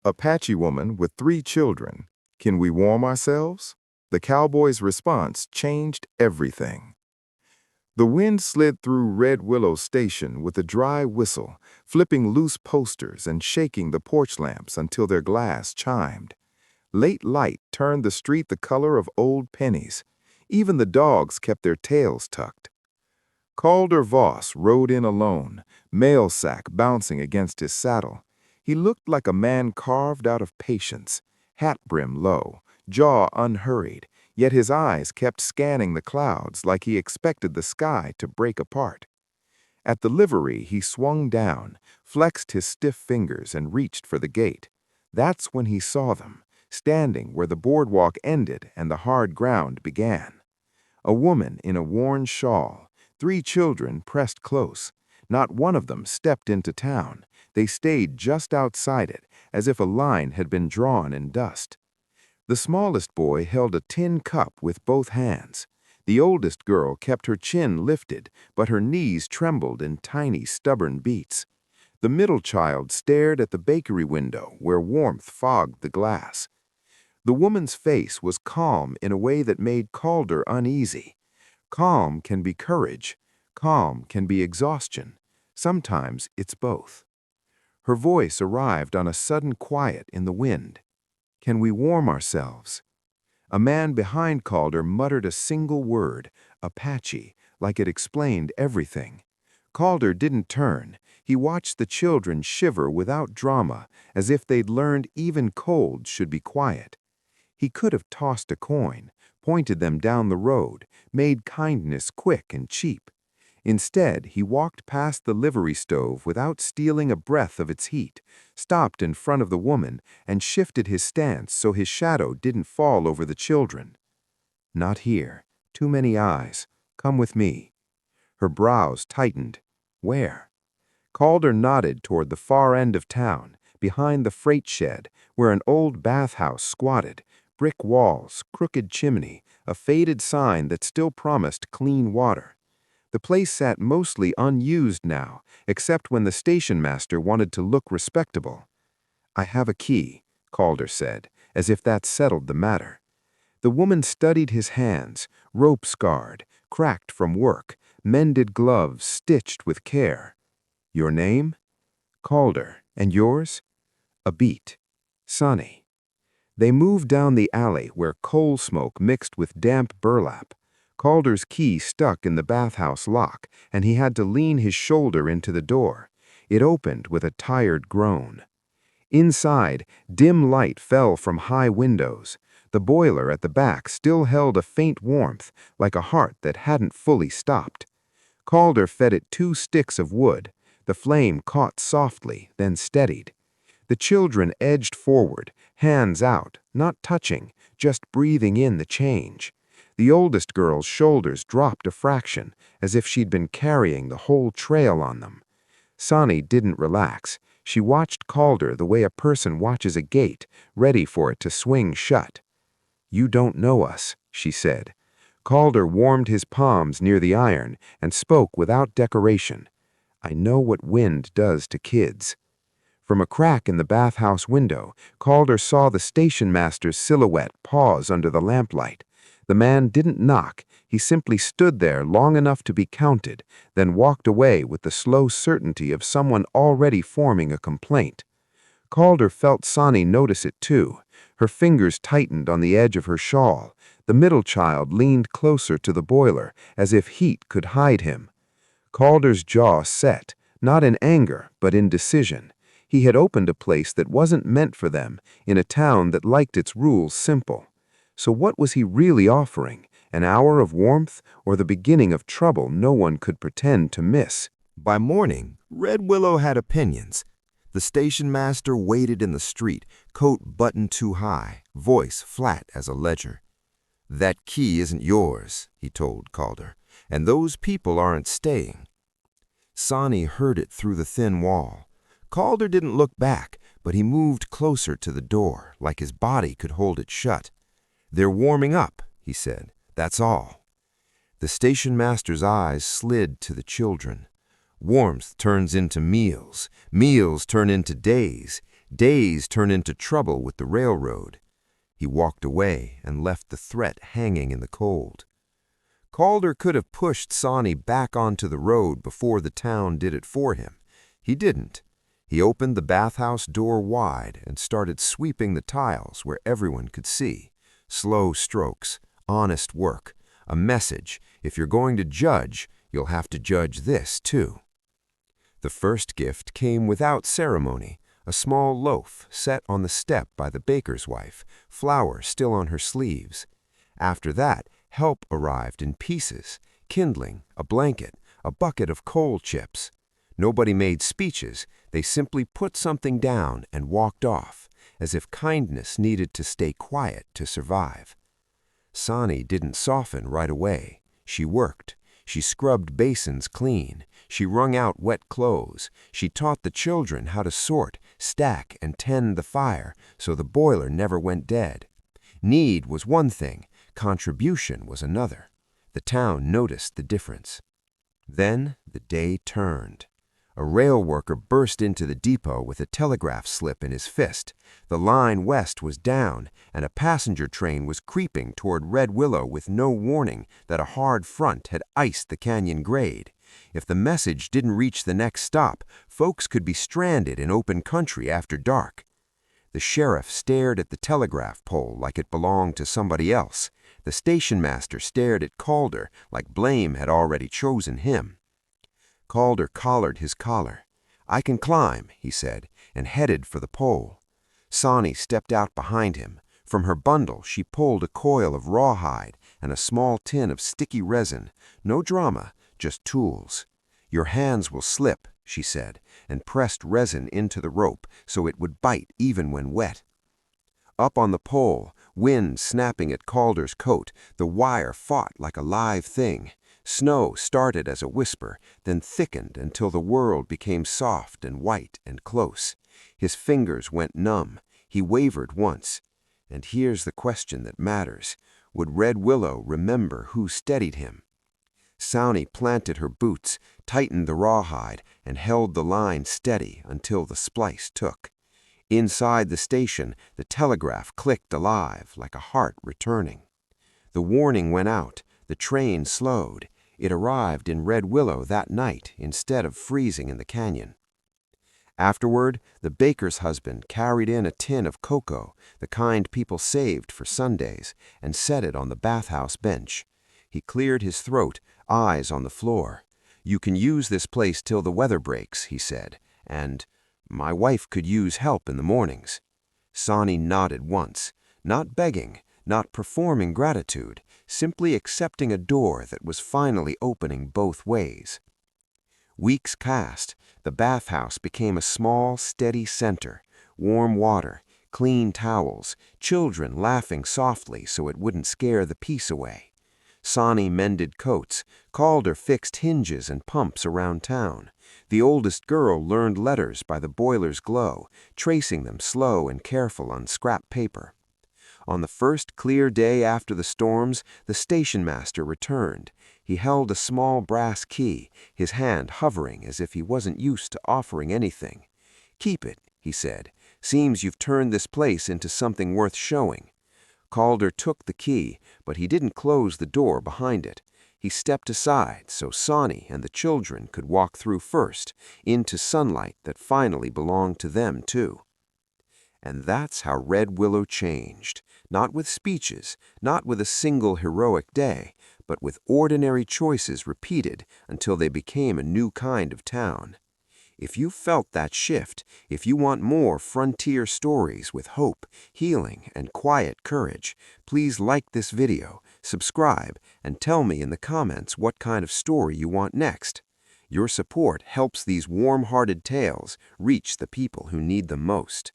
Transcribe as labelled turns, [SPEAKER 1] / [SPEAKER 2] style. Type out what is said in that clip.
[SPEAKER 1] Apache woman with 3 children. Can we warm ourselves? The cowboy's response changed everything. The wind slid through Red Willow Station with a dry whistle, flipping loose posters and shaking the porch lamps until their glass chimed. Late light turned the street the color of old pennies. Even the dogs kept their tails tucked. Calder Voss rode in alone, mail sack bouncing against his saddle. He looked like a man carved out of patience, hat brim low, jaw unhurried, yet his eyes kept scanning the clouds like he expected the sky to break apart. At the livery, he swung down, flexed his stiff fingers, and reached for the gate. That's when he saw them, standing where the boardwalk ended and the hard ground began. A woman in a worn shawl, 3 children pressed close. Not one of them stepped into town. They stayed just outside it, as if a line had been drawn in dust. The smallest boy held a tin cup with both hands. The oldest girl kept her chin lifted, but her knees trembled in tiny, stubborn beats. The middle child stared at the bakery window where warmth fogged the glass. The woman's face was calm in a way that made Calder uneasy. Calm can be courage. Calm can be exhaustion. Sometimes it's both. Her voice arrived on a sudden quiet in the wind. Can we warm ourselves? A man behind Calder muttered a single word, Apache, like it explained everything. Calder didn't turn. He watched the children shiver without drama, as if they'd learned even cold should be quiet. He could have tossed a coin, pointed them down the road, made kindness quick and cheap. Instead, he walked past the livery stove without stealing a breath of its heat, stopped in front of the woman, and shifted his stance so his shadow didn't fall over the children. Not here. Too many eyes. Come with me. Her brows tightened. Where? Calder nodded toward the far end of town, behind the freight shed, where an old bathhouse squatted, brick walls, crooked chimney, a faded sign that still promised clean water. The place sat mostly unused now, except when the station master wanted to look respectable. I have a key, Calder said, as if that settled the matter. The woman studied his hands, rope-scarred, cracked from work, mended gloves stitched with care. Your name? Calder. And yours? A beat. Sonny. They moved down the alley where coal smoke mixed with damp burlap. Calder's key stuck in the bathhouse lock, and he had to lean his shoulder into the door. It opened with a tired groan. Inside, dim light fell from high windows. The boiler at the back still held a faint warmth, like a heart that hadn't fully stopped. Calder fed it 2 sticks of wood. The flame caught softly, then steadied. The children edged forward, hands out, not touching, just breathing in the change. The oldest girl's shoulders dropped a fraction, as if she'd been carrying the whole trail on them. Sonny didn't relax. She watched Calder the way a person watches a gate, ready for it to swing shut. You don't know us, she said. Calder warmed his palms near the iron and spoke without decoration. I know what wind does to kids. From a crack in the bathhouse window, Calder saw the station master's silhouette pause under the lamplight. The man didn't knock. He simply stood there long enough to be counted, then walked away with the slow certainty of someone already forming a complaint. Calder felt Sonny notice it too. Her fingers tightened on the edge of her shawl. The middle child leaned closer to the boiler, as if heat could hide him. Calder's jaw set, not in anger, but in decision. He had opened a place that wasn't meant for them, in a town that liked its rules simple. So what was he really offering? An hour of warmth or the beginning of trouble no one could pretend to miss?
[SPEAKER 2] By morning, Red Willow had opinions. The station master waited in the street, coat buttoned too high, voice flat as a ledger. That key isn't yours, he told Calder, and those people aren't staying. Sonny heard it through the thin wall. Calder didn't look back, but he moved closer to the door, like his body could hold it shut. They're warming up, he said. That's all. The station master's eyes slid to the children. Warmth turns into meals. Meals turn into days. Days turn into trouble with the railroad. He walked away and left the threat hanging in the cold. Calder could have pushed Sonny back onto the road before the town did it for him. He didn't. He opened the bathhouse door wide and started sweeping the tiles where everyone could see. Slow strokes, honest work, a message: if you're going to judge, you'll have to judge this too. The first gift came without ceremony, a small loaf set on the step by the baker's wife, flour still on her sleeves. After that, help arrived in pieces: kindling, a blanket, a bucket of coal chips. Nobody made speeches, they simply put something down and walked off, as if kindness needed to stay quiet to survive. Sonny didn't soften right away. She worked. She scrubbed basins clean. She wrung out wet clothes. She taught the children how to sort, stack, and tend the fire so the boiler never went dead. Need was one thing, contribution was another. The town noticed the difference. Then the day turned. A rail worker burst into the depot with a telegraph slip in his fist. The line west was down, and a passenger train was creeping toward Red Willow with no warning that a hard front had iced the canyon grade. If the message didn't reach the next stop, folks could be stranded in open country after dark. The sheriff stared at the telegraph pole like it belonged to somebody else. The station master stared at Calder like blame had already chosen him. Calder collared his collar. "I can climb," he said, and headed for the pole. Sonny stepped out behind him. From her bundle, she pulled a coil of rawhide and a small tin of sticky resin. No drama, just tools. "Your hands will slip," she said, and pressed resin into the rope so it would bite even when wet. Up on the pole, wind snapping at Calder's coat, the wire fought like a live thing. Snow started as a whisper, then thickened until the world became soft and white and close. His fingers went numb. He wavered once. And here's the question that matters. Would Red Willow remember who steadied him? Sonny planted her boots, tightened the rawhide, and held the line steady until the splice took. Inside the station, the telegraph clicked alive like a heart returning. The warning went out. The train slowed. It arrived in Red Willow that night instead of freezing in the canyon. Afterward, the baker's husband carried in a tin of cocoa, the kind people saved for Sundays, and set it on the bathhouse bench. He cleared his throat, eyes on the floor. "You can use this place till the weather breaks," he said, and, "My wife could use help in the mornings." Sonny nodded once, not begging, not performing gratitude, simply accepting a door that was finally opening both ways. Weeks passed. The bathhouse became a small, steady center. Warm water, clean towels, children laughing softly so it wouldn't scare the peace away. Sonny mended coats. Calder fixed hinges and pumps around town. The oldest girl learned letters by the boiler's glow, tracing them slow and careful on scrap paper. On the first clear day after the storms, the station master returned. He held a small brass key, his hand hovering as if he wasn't used to offering anything. "Keep it," he said. "Seems you've turned this place into something worth showing." Calder took the key, but he didn't close the door behind it. He stepped aside so Sonny and the children could walk through first, into sunlight that finally belonged to them too. And that's how Red Willow changed. Not with speeches, not with a single heroic day, but with ordinary choices repeated until they became a new kind of town. If you felt that shift, if you want more frontier stories with hope, healing, and quiet courage, please like this video, subscribe, and tell me in the comments what kind of story you want next. Your support helps these warm-hearted tales reach the people who need them most.